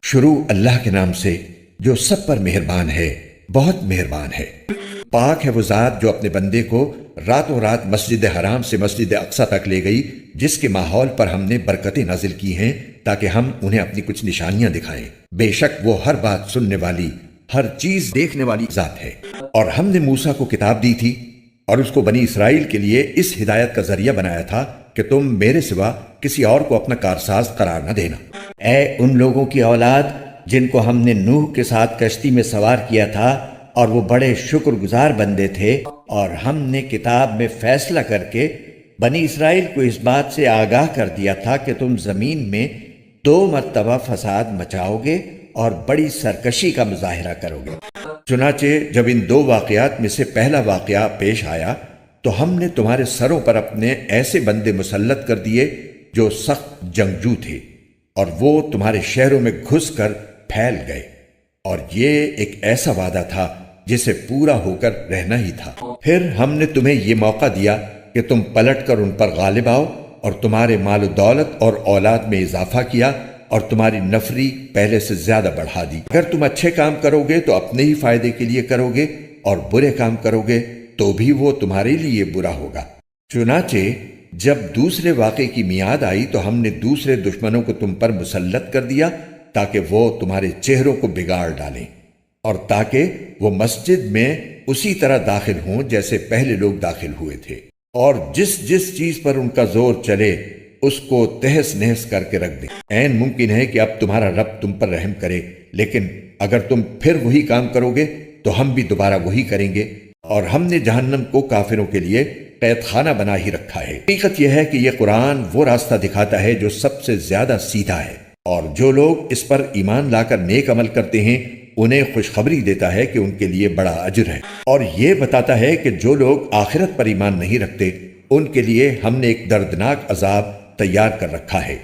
شروع اللہ کے نام سے جو سب پر مہربان ہے، بہت مہربان ہے۔ پاک ہے وہ ذات جو اپنے بندے کو راتوں رات مسجد حرام سے مسجد اقصی تک لے گئی، جس کے ماحول پر ہم نے برکتیں نازل کی ہیں تاکہ ہم انہیں اپنی کچھ نشانیاں دکھائیں۔ بے شک وہ ہر بات سننے والی، ہر چیز دیکھنے والی ذات ہے۔ اور ہم نے موسیٰ کو کتاب دی تھی اور اس کو بنی اسرائیل کے لیے اس ہدایت کا ذریعہ بنایا تھا کہ تم میرے سوا کسی اور کو اپنا کارساز قرار نہ دینا۔ اے ان لوگوں کی اولاد جن کو ہم نے نوح کے ساتھ کشتی میں سوار کیا تھا اور وہ بڑے شکر گزار بندے تھے، اور ہم نے کتاب میں فیصلہ کر کے بنی اسرائیل کو اس بات سے آگاہ کر دیا تھا کہ تم زمین میں 2 مرتبہ فساد مچاؤ گے اور بڑی سرکشی کا مظاہرہ کرو گے۔ چنانچہ جب ان 2 واقعات میں سے پہلا واقعہ پیش آیا تو ہم نے تمہارے سروں پر اپنے ایسے بندے مسلط کر دیے جو سخت جنگجو تھے، اور وہ تمہارے شہروں میں گھس کر پھیل گئے، اور یہ ایک ایسا وعدہ تھا جسے پورا ہو کر رہنا ہی تھا۔ پھر ہم نے تمہیں یہ موقع دیا کہ تم پلٹ کر ان پر غالب آؤ، اور تمہارے مال و دولت اور اولاد میں اضافہ کیا، اور تمہاری نفری پہلے سے زیادہ بڑھا دی۔ اگر تم اچھے کام کرو گے تو اپنے ہی فائدے کے لیے کرو گے، اور برے کام کرو گے تو بھی وہ تمہارے لیے برا ہوگا۔ چنانچہ جب دوسرے واقعے کی میعاد آئی تو ہم نے دوسرے دشمنوں کو تم پر مسلط کر دیا تاکہ وہ تمہارے چہروں کو بگاڑ ڈالیں، اور تاکہ وہ مسجد میں اسی طرح داخل ہوں جیسے پہلے لوگ داخل ہوئے تھے، اور جس جس چیز پر ان کا زور چلے اس کو تہس نہس کر کے رکھ دیں۔ عین ممکن ہے کہ اب تمہارا رب تم پر رحم کرے، لیکن اگر تم پھر وہی کام کرو گے تو ہم بھی دوبارہ وہی کریں گے، اور ہم نے جہنم کو کافروں کے لیے قید خانہ بنا ہی رکھا ہے۔ حقیقت یہ ہے کہ یہ قرآن وہ راستہ دکھاتا ہے جو سب سے زیادہ سیدھا ہے، اور جو لوگ اس پر ایمان لا کر نیک عمل کرتے ہیں انہیں خوشخبری دیتا ہے کہ ان کے لیے بڑا اجر ہے، اور یہ بتاتا ہے کہ جو لوگ آخرت پر ایمان نہیں رکھتے ان کے لیے ہم نے ایک دردناک عذاب تیار کر رکھا ہے۔